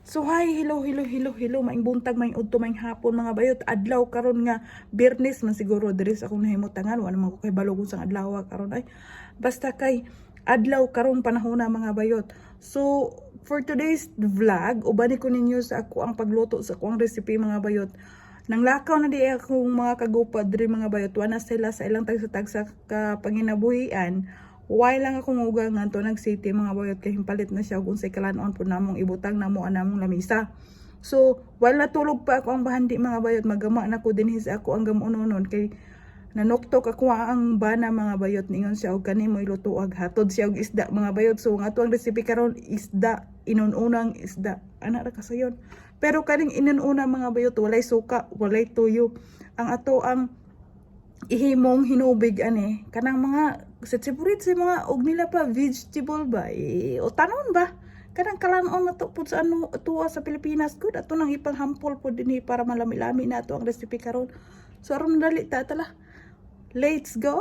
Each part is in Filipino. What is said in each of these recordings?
So hi, hello, maing buntag, maing udto, maing hapon mga bayot. Adlaw karon nga Biyernes man siguro diri sa akong nahimutangan, wala man ko kay balog sa adlaw karon ay. Basta kay adlaw karon panahon na mga bayot. So for today's vlog, ubani ko ninyo sa ako ang pagluto sa akong recipe mga bayot. Nang lakaw na di akong mga kagupad diri mga bayot, wala sila sa ilang tagsa-tagsa ka panginabuhian. Why lang akong ugangan to nag-city mga bayot kay himpalit na siya kung sa kalanon po namong ibutang namo anamong lamisa. So, wala tulog pa ako ang bahandi mga bayot, magama na ko din sa ako ang gamunonon kay nanoktok ako ang bana mga bayot ningon siya og kani mo ilutuag hatod siya og isda mga bayot. So, nga to ang recipe karon isda, inununang isda. Ana ra kasayon. Pero kaning inununa mga bayot walay suka, walay tuyo. Ang ato ang ihimong hinubig ani kanang mga separate sa mga og nila pa vegetable ba o tanon ba kanang kalanon na to pud sa ano tuwa sa Pilipinas good ato nang ipanghampol pud dinhi para malami-lami na to ang recipe karon. So aron dali ta tala, let's go.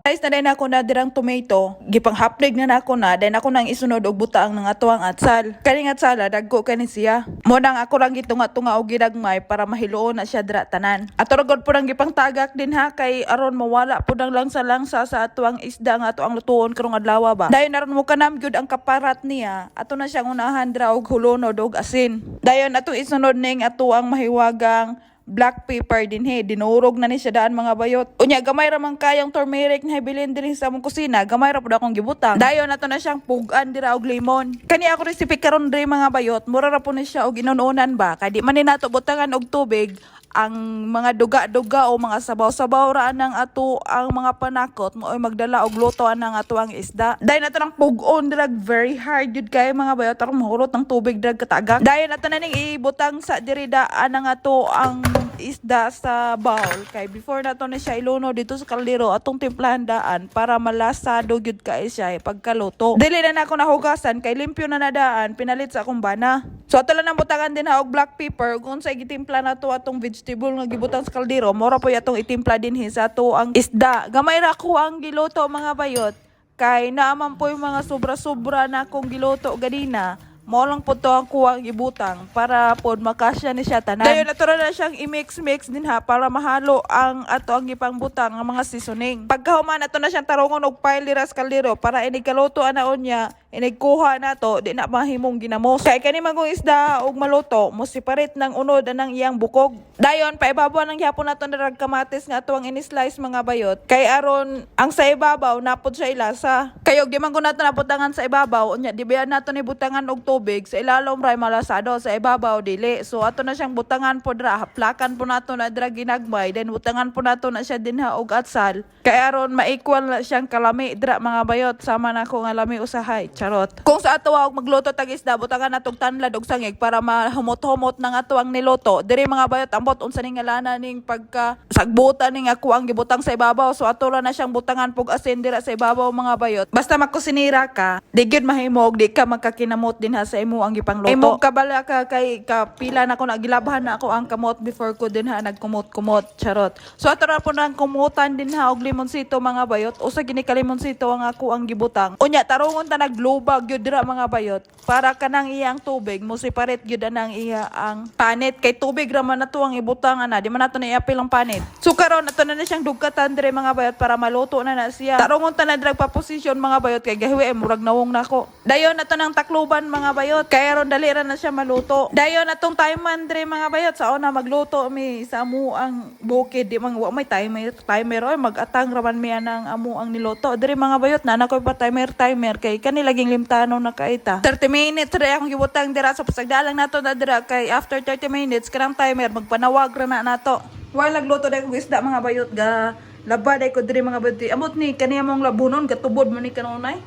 Guys, na din ako na dirang tomato, gipanghaplig na nako na, then ako nang isunod og butaang ng atuang atsal. Kaning atsala, dagko kani siya. Mo nang ako lang gitunga-tunga og gidagmay para mahiluon na siya dira tanan. Ato ragod po nang gipangtagak din ha, kay aron mawala po nang langsa-langsa sa atuang isda nga atuang lutuon karong adlaw ba. Dayon aron mo kanam gyud ang kaparat niya, ato na siyang unahan dira og hulunod og asin. Dayon ato isunod ning atuang mahiwagang black pepper din dinurog na ni siya daan mga bayot. Unya gamay ra man kayang turmeric na bilin diri sa among kusina, gamay ra pud akong gibutang. Dayon nato na siyang pugan dira og lemon. Kani ako recipe karon diri mga bayot, mura ra pud ni siya og inununan ba kay di man ni nato butangan og tubig ang mga duga-duga o mga sabaw-sabaw ra nang ato ang mga panakot mo ay magdala og luto anang ato ang isda. Dayon nato nang pugon dirag very hard jud kay mga bayot aron mahulot ng tubig dirag katagak. Dayon nato na ning ibutang sa diri daan ang ato ang isda sa bowl kay before nato ni siya iluno dito sa kaldero atong timplahan daan para malasado gyud kay siya pagkaluto. Dili na nako nahugasan kay limpyo na nadaan pinalit sa akong bana. So ato lang nang butangan din ha og black pepper kung sa gitimpla nato atong vegetable nga gibutang sa kaldero, mora po atong itimpla din sa ato ang isda. Gamay ra ko ang giluto mga bayot kay naaman po yung mga sobra-sobra na akong giluto ganina. Mo lang po to ang kuwang ibutang para po makasya ni siya tanan. Dayon nato na siyang i-mix din ha para mahalo ang ato ang ipangbutang ang mga seasoning. Pagkahuman nato na siyang tarungon og pile dira sa kaldero para inigkaluto anaon niya, inigkuha nato di na mahimong ginamos. Kay kani magong isda og maluto, mo separate ng unod anang iyang bukog. Dayon paibabaw nang gyapon nato na kamatis nga ato ang ini-slice mga bayot. Kay aron ang sa ibabaw napod sa ilasa. Kayog di man ko nato nabutangan sa ibabaw, unya di ba nato ni butangan og tubig sa ilalom ray malasado sa ibabaw dili. So ato na siyang butangan po dra, haplakan po nato na dra ginagmay, then butangan po nato na siya dinha og atsal. Kay aron ma-equal na siyang kalami dra mga bayot sama na ko nga lami usahay. Charot. Kung sa ato og magluto tag isda, butangan natog tanlad og sangig para mahumot-humot ng ato ang niluto. Diri mga bayot ambot unsa ning ngalana ning pagka sagbutan ning ako ang gibutang sa ibabaw. So ato ra na siyang butangan pug asin dira sa ibabaw mga bayot. Basta magkusinira ka, di gyud mahimog, di ka magkakinamot din sa imo ang gipangluto. Imo kabala ka kay kapila na ko nagilabhan na ako ang kamot before ko din ha nagkumot-kumot. Charot. So ato ra po nang kumutan din ha og limonsito mga bayot. Usa gini ka limonsito ang ako ang gibutang. Unya tarungon ta naglubag gyud dira mga bayot para kanang iyang tubig mo separate gyud anang iya ang panit kay tubig ra man nato ang ibutang ana di man nato na iapil ang panit. So karon nato na siyang dugkatan dire mga bayot para maluto na siya. Tarungon ta na drag pa posisyon mga bayot kay gahiwi murag nawong nako. Dayon nato nang takluban mga bayot kay aron dali ra na siya maluto. Dayon atong timer dire mga bayot sa una magluto mi sa amo ang bukid di man wa may timer oy mag-atang raman mi anang amo ang niluto. Dire mga bayot na nakoy pa timer kay kani laging limtano na kaita. 30 minutes ra akong gibutang dira sa pasagdalang nato na dira kay after 30 minutes kanang timer magpanawag ra na nato. Wala nagluto dai kog isda mga bayot ga laba dai ko dire mga bayot. Amot ni kaniya mong labunon gatubod man ni kanunay.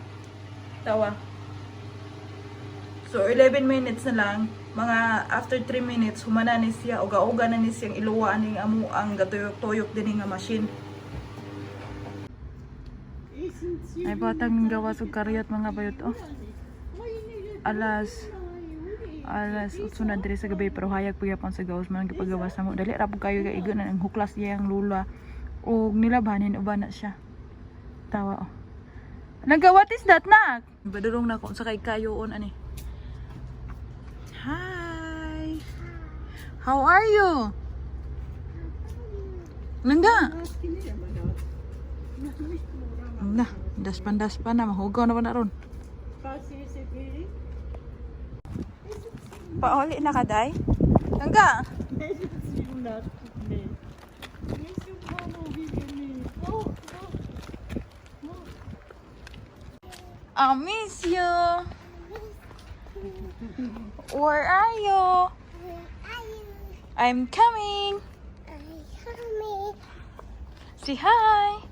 Tawa. So 11 minutes na lang, mga after 3 minutes humana ni siya uga-uga na ni siyang iluwa ning amo ang gatuyok-tuyok din nga machine. Ay batang gawas og karyot mga bayot oh. Alas 8 na diri sa gabi pero hayag pagyapan sa gawas man gipagawas na mo. Dali ra pud kayo kay igon ang huklas niya ang lula og nilabanin uban na siya. Tawa oh. What is that nak? Badurong na ko sa kay kayoon ani. Hi. How are you? Nangga? Nah, daspan na mahugaw na ba na ron? Pauli na ka, day? Nangga? I miss you. Where are you? I'm coming. Say hi.